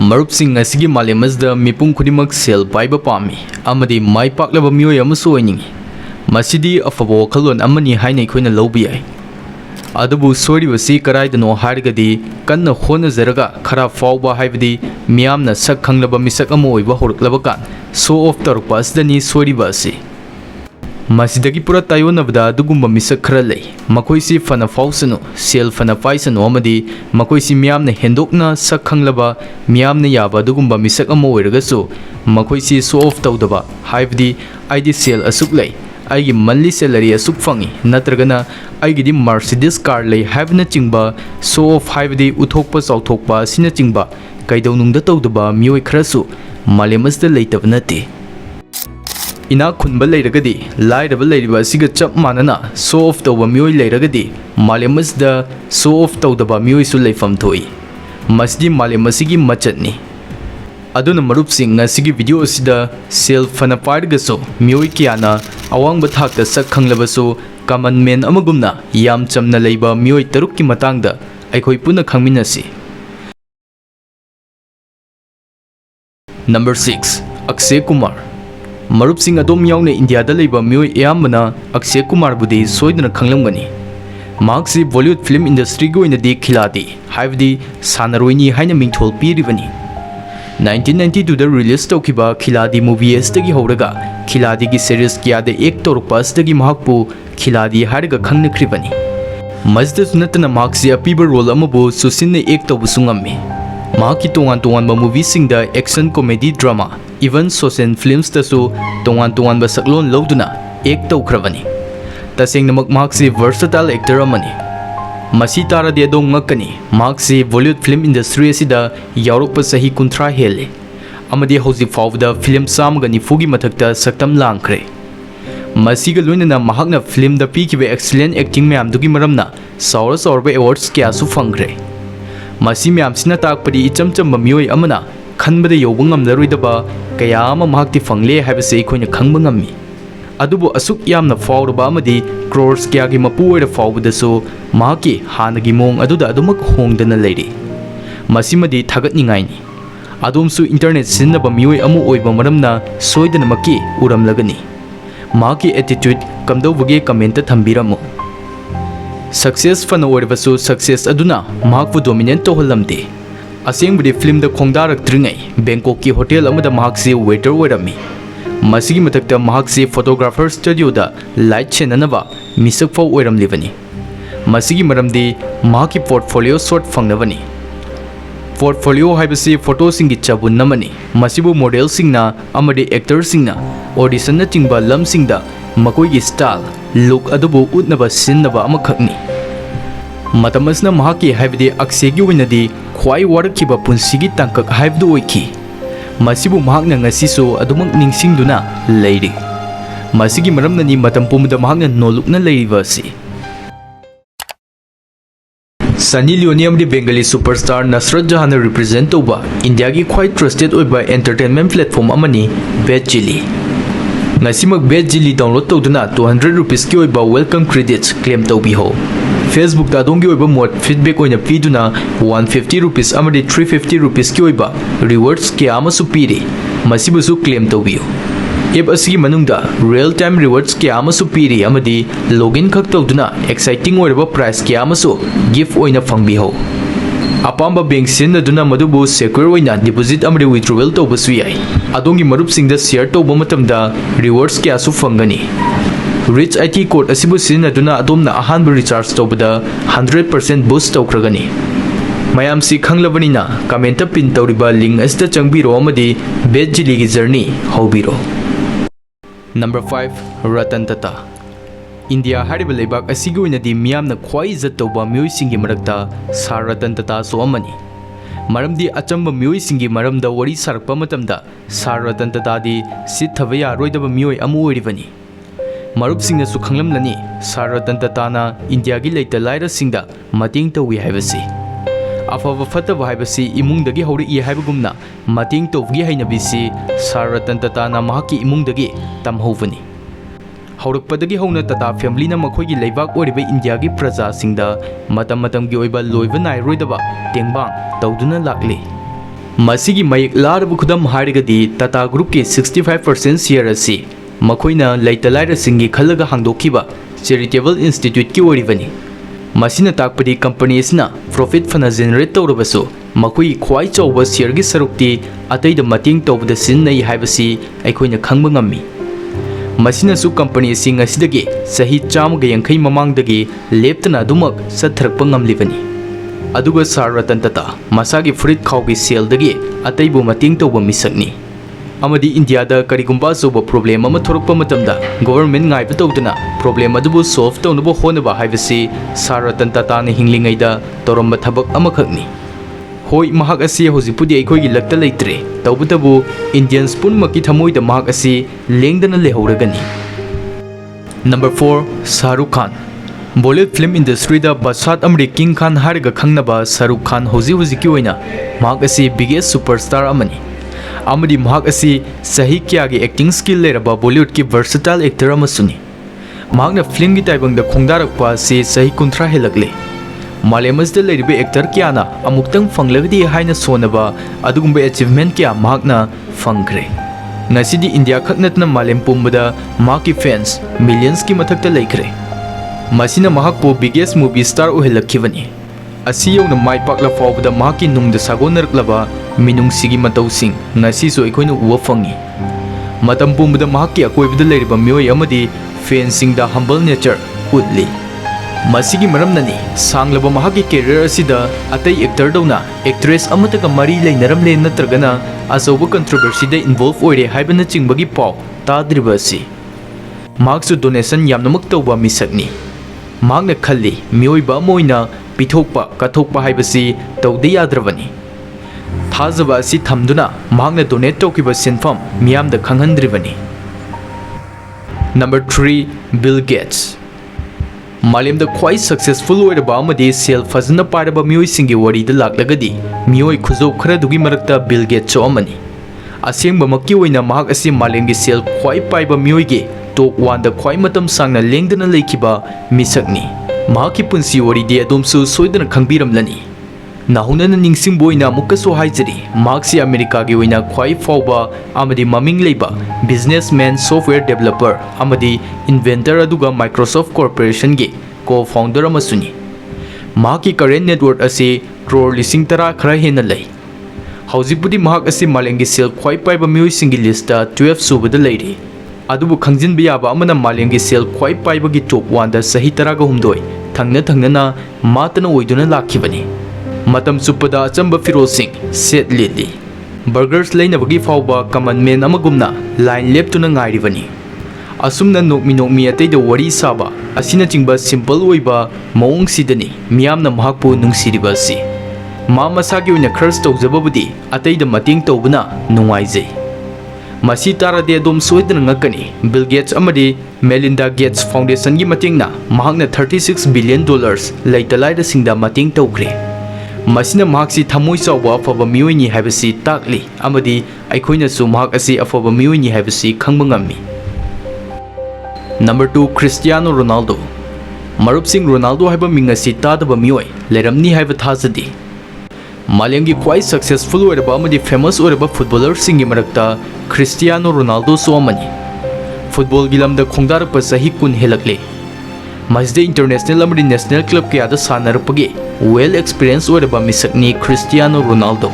Marupsing Ngasigi Malemasda Mipung Kudimak Sel Paiba Pami, Amadi Mai Paklaba Mioi Amasoining. Masidi of a Wokalon Amani Haine Quina Lobi. Adabu Sori was see Karai no Hargadi, Kana Hona Zeraga, Kara Fauba Haivdi, Miamna Sak Khanglabra Misakamo, Bahur Labakan, so of Tarpas the Ni Sori Basi. Masidagi Pura Tayonavda, Dugumba Misakrale, Makhoisi Fana Fausano, Sel Fana Paisan Omadi, Makhoisi Miamne Hendokna, Sak Khanglabra, Miamne Yaba, Dugumba Misakamo Ergaso, Makhoisi so of Toudaba, Haivdi, ID Sel Asuklay. I monthly salary asuk fangi natragana I gidi Mercedes car lay have na chingba so of Haibdi uthokpa sauthokpa sina chingba kaidaunungda tawdaba mioi kharasu malemas da leitav nati ina khunba leiragadi lairaba leiriba siga chap manana so of tawba mioi leiragadi malemas da so of tawdaba mioi su leifam thoi masdi malemasigi machatni Aduna Marupsing Ngasigi video Asida Sel Fana Pargaso, Mioi Kiana, Awang Batak the Sak Khanglabra Kaman Men Amagumna, Yam Chamna Laiba, Mioi Taruki Matangda, Eikhoi Punna Khangminasi. Number 6. Akshay Kumar Marupsing Adom Yaune India da Laiba Mioi Yamana, Akshay Kumar Budi, Soidana Khanglamgani. Marksi Bollywood film industry go in the day Khiladi, Haivdi, Sanaroini Haina Mingthol Pirivani. 1992 da release tokiba Khiladi movie astagi horaga Khiladi gi series kya de ek torpa astagi mahakpu Khiladi hariga khangnakribani Mazda sunatana marksi apiba role amabu susinne ek tobusungami Mahaki tongan ba movie singda action comedy drama even social films tasu tongan ba saklon loduna ek tokrabani tasengnamak marksi versatile actor amani Masi tara de dong ngakani Marksi Bollywood film industry asida Yaurokpa sahi kunthra hele amadi hausi fawda film samga nifugi mathakta saktam langkhre Masiga loinana mahakna film da pikibe excellent acting mayam dugi maramna saura saurba awards kya su fangre Masi mayam sina takpadi ichamchamba mioi amana khanbada yoba ngamlaroidaba kaya ama mahakti fangle haibase Eikhoi khangba ngammi adubu asuk yamna fawraba amadi crores kya gi mapu oira fawbadasu mahaki hanagi mong aduda adumak hongdana leiri masimadi thagatningai ni adumsu internet sinnaba mioi amu oiba maramna soidana maki uramlagani mahaki attitude kamdawbage comment ta thambiramu success fana oirbasu success aduna mahakbu dominant toholamde asengbudi film da khongdarak tringai Bangkok ki hotel amada mahakse waiter oirami Masigi matakta mahakse photographer studio da light chenanaba misak fo oiram livani Masigi maramdi mahaki portfolio short fangnavani portfolio haibase photo singi chabun namani masibu model singna amade actor singna audition na tingba lam singda makoi gi style look adubu utnaba sinnaba amakhakni matamasna mahaki haibde Akshay gi winadi khwai warkiba punsigi tangkak haibdu oiki Masibu mahakna ngasiso adumak ningsingduna leiri Masigi maramnani matam pumda mahakna nolukna leiribasi Sunny Leone amdi Bengali superstar Nusrat Jahan represent toba India gi quite trusted oiba entertainment platform amani Bet Chili Ngasimak Bet Chili download toduna 200 rupees ki oiba welcome credits claim tobiho Facebook da dongi oiba mod feedback oina piduna 150 rupees amadi 350 rupees ki oiba rewards ki amasu piri masibusu claim tobiyo app asigi manungda real time rewards ki amasu piri amadi login khak tawduna exciting oiba price ki amasu gift oina phangbiho apamba bank sinnaduna madubu secure oina deposit amadi withdrawal tawbasu yai adongi marup singda share tawba matamda rewards ki asu phangani Rich IT code asibu sinnaduna adomna ahanba recharge tawbada 100% boost tawkragani mayam si khanglabanina comment pin tawriba link asta changbiro amadi Bet Chili gi journey hobiro Number 5 Ratan Tata India hariba leibak asigu inadi miyamna khwai izzat tawba Mioising gi marakta Sar Ratan Tata so amani maramdi achamba Mioising gi maramda wari sarakpa matamda Sar Ratan Tata di sit thabaya roidaba mioi amu oiribani Marup singna su khanglamlani Sar Ratan Tata India gi leita laira singda mating tawi haibasi afava fataba haibasi imungdagi hori I haibagumna mating tawgi hainabisi Sar Ratan Tata mahaki imungdagi tamhovani haurakpadagi hauna Tata family na makhoigi leibak oriba India gi praja singda matam gi oiba loiba nai roidaba tengbang tawduna lakli Masigi mayek laraba khudam harigadi Tata Group ki 65% share asi Makhoina laitalaira singi khalaga hangdokhiba charitable institute ki oribani. Masina takpadi company isna profit fana generate tawrabasu Makhoi khwai chawba share gi sarukti ataida mating tawbada sinnai haibasi aikhoina khangba ngammi. Masina su company sing asidagi sahi cham ga yankhai mamangdagi leptana dumak satharakpa ngamlibani. Aduga Sar Ratan Tata masagi fruit khawgi sale dagi ataibu mating tawba misakni. Amadi India da karigumba soba problem ama thorokpa matamda government ngaiba tawduna problem adubu solve tawnaba honaba haibasi Sar Ratan Tata na hinglingai da toramba thabak amakhakni. Hoi mahak asi hojipudi Eikhoi gi lakta leitre tawbutabu Indians punmaki thamoi da mahak asi lengdana lehauragani. Number 4 Shahrukh Khan. Bollywood film industry da Basat amri King Khan hariga khangnaba Shahrukh Khan hoji ki oina mahak asi biggest superstar amani. Amadi mahak asi sahi kya gi acting skill leraba Bollywood ki versatile actor amasuni. Mahakna film gi taibang da khongdarakpa asi sahi kunthra helagle. Malemas da leribe actor kya na amuktang fanglagdi haina sonaba adugumba achievement kya mahakna fangre. Ngasidi India khaknatna malem pumbada mahaki fans millions ki mathakta laikre. Masina mahakpo biggest movie star uhelakhibani. Asi yawna mai pakla fawbada mahaki nungda sagonaraklaba minungsigi matawsing ngasi so Eikhoi uwa fangi. Matam pumbada mahaki akoibada leriba Mioi amadi fansing da humble nature utli. Masigi maramnani sanglaba mahaki career asida atai actor dawna actress amataga mari lainaramle natragana asoba controversy da involve oire haibana chingbagi paw tadriba asi. Mahaksu donation yamnamak tawba misakni. Mahakna khalli mioiba moina pithokpa kathokpa haibasi tawde yadrabani. Thazaba asi thamduna mahakna donate tawkiba sinfam miyamda khanghandribani. Number 3 Bill Gates. Malemda khwai successful oiraba amadi sel fazna paraba Mioisingi warida laklagadi Mioi khuzau kharadugi marakta Bill Gates amani. Asengba makki oina mahak asi malemgi sel khwai paiba Mioigi top 1 da khwai matam sangna lengdana leikiba misakni. Mahaki punsi waridi adomsu soidana khangbiramlani. Nahunana ningsingbo oina mukaso haijari mahaksi America gi oina khwai fawba amadi maming leiba businessman software developer amadi inventor aduga Microsoft Corporation gi co-founder amasuni. Mahaki current net worth asi crore lising tara khara hena lei. Haujipudi mahak asi malengi sel khwai paiba Mioisingi lista 12 subada leiri. Adubu khangjinba yaba amana malengi sel khwai paiba gi top 1 da sahi taraga humdoi thangna matana oiduna lakhibani. Matam chupada achamba firosing set lili. Burgers leinabagi fawba common man amagumna line leptuna ngairibani. Asumna nokmi ataida wari saba asina chingba simple oiba maung sidani miyamna mahakpu nungsiriba si. Ma masagi oina khars tawjababudi ataida mating tawbana nungaijai. Masi tarade adom soidana ngakani Bill Gates amadi Melinda Gates Foundation gi matingna mahakna $36 billion laitalaida singda mating tawkre. Masina mahaksi thamoi chawba afaba Mioini haibasi takli amadi Eikhoina su mahak asi afaba Mioini haibasi khangba ngammi. Number 2 Cristiano Ronaldo. Marup Singh Ronaldo haiba mingasi tadaba Mioi leramni haiba thazadi. Malemgi khwai successful oiraba amadi famous oiraba footballer singi marakta Cristiano Ronaldo so amani. Football gi lamda khongdarpa sahi kun helakle. Masde international amadi national club kya da sanarpagi well experienced oiraba misakni Cristiano Ronaldo.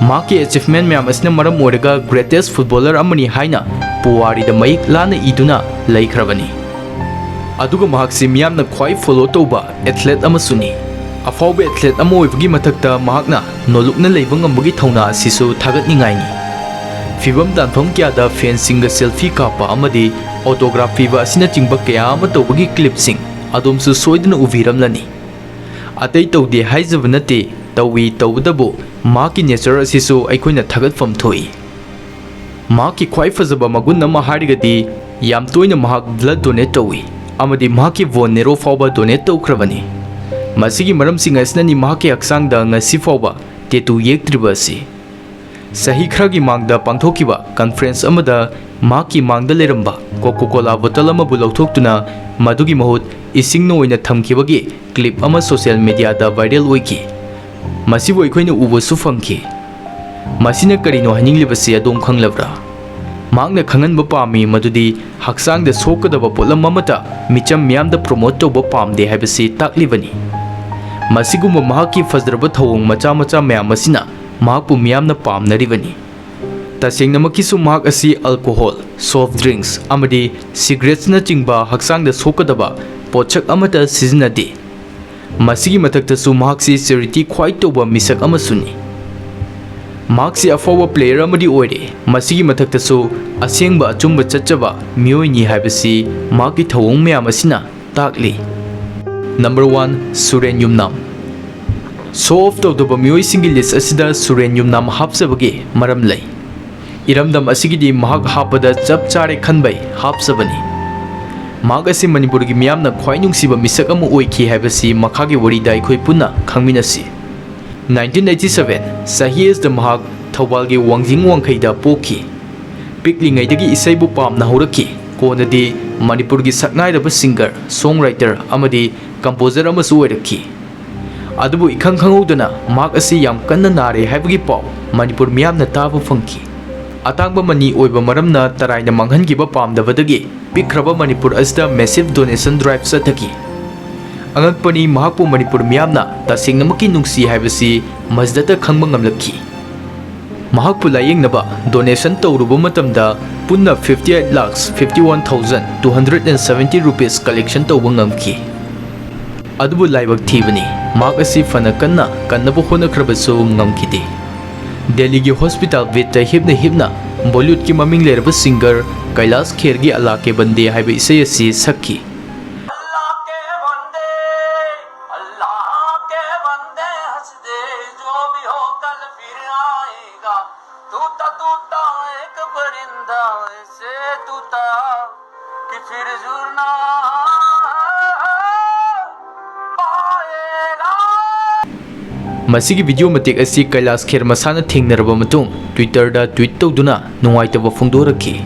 Maki achievement myam asna maram oiraga greatest footballer amani haina puwari da maik lana iduna laikhrabani. Aduga mahaksi miyamna khwai follow tawba athlete amasuni. Afawbe athlete amo oibagi mathakta mahakna nolukna leiba ngambagi thauna asisu thagatningaini. Fibam danpham kya da fansinga selfie kapa amadi autograph piba asina chingba kya ama tawbagi clipsing adomsu soidna uviramlani. Atai tawde haijaba nate tawi tawdabu maki nature asisu Eikhoina thagatfam thoi. Maki khwai fazaba magun ama harigadi yam toina mahak blood donate tawi amadi maki von nero fawba donate tawkhrabani. Masigi maram sing asna ni mahaki aksangda ngasi fawba tetu yektriba si. Sahi khragi mangda pangthokiba conference amada maki mangda leramba Coca-Cola bottle ama bu lauthokuna madugi mahut ising no oina thamkibagi clip ama social media da viral oiki. Masibu Eikhoina ubasu fangki. Masina karino haninglibasi Adom Khanglabra. Makna khanganba pami madudi haksangda sokadaba polam amata micham miyamda promote tawba pamde haibasi taklibani. Masigumba mahaki fazdraba thawong macha macha mayam asina mahakpu miyamna pamnaribani. Tasengnamakkisu mahak asi alcohol, soft drinks amadi cigarettes na chingba haksangda sokadaba pochak amata sizinade. Masigi mathaktasu mahaksi charity khwai tawba misak amasuni. Mahaksi afawa player amadi oire. Masigi mathaktasu asengba achumba chachaba Mioi ni haibasi mahakki thawong mayam asina takli. Number 1 Suren Yumnam. Show off tawdaba Mioising list asida Suren Yumnam hapsabagi maram lay. Iramdam asigidi mahak hapada chap chare khanbai hapsabani. Mahak asi Manipur gi miyamna khwai nungsiba misak ama oiki haibasi makhagi warida Eikhoi Punna Khangminasi. 1987 sahi is the mahak Thawbal gi Wangjing Wangkhaida poki. Piklingaidagi isaibu pamna horaki. Konadi Manipur gi saknairaba singer, songwriter amadi composer amasu oiraki. Adubu ikhang khangudana mahak asi yam kanna nare haibagi paw Manipur miyamna taba fangki. Atangba mani oiba maramna taraina manghangiba pamdabadagi pikraba Manipur asda massive donation drive sathaki. Angakpani mahakpu Manipur miyamna tasengnamakki nungsi haibasi majdata khangba ngamlakki. Mahakpu layengnaba donation tawruba matamda punna 58,51,270 rupees collection tawba ngamki. Adubu laibak thibani mahak asi fana kannaba honakrabasu ngamkide. Delhi ki hospital bed hibna Bollywood ki maming lerba singer Kailas Kher gi Allah ke bande haiba isai asi sakki. Masigi video matik asi Kailas Kher masana thengnaraba matung Twitter da tweet tawduna nungaitaba phongdoraki.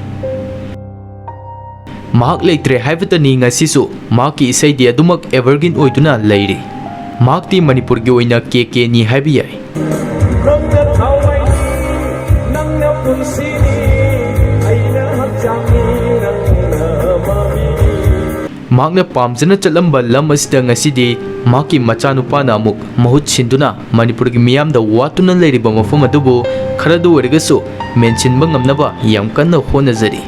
Mahak leitre haibatani ngasisu mahakki isai di adumak evergreen oiduna leiri. Mahakti Manipur gi oina KK ni haibi yai. Mahakna pamjana chatlamba lam asida ngasidi mahakki machanupana amuk mahut sinduna Manipur gi miyamda watuna leiriba mafam adubu kharadu oirigasu mentionba ngamnaba yam kanna honajari.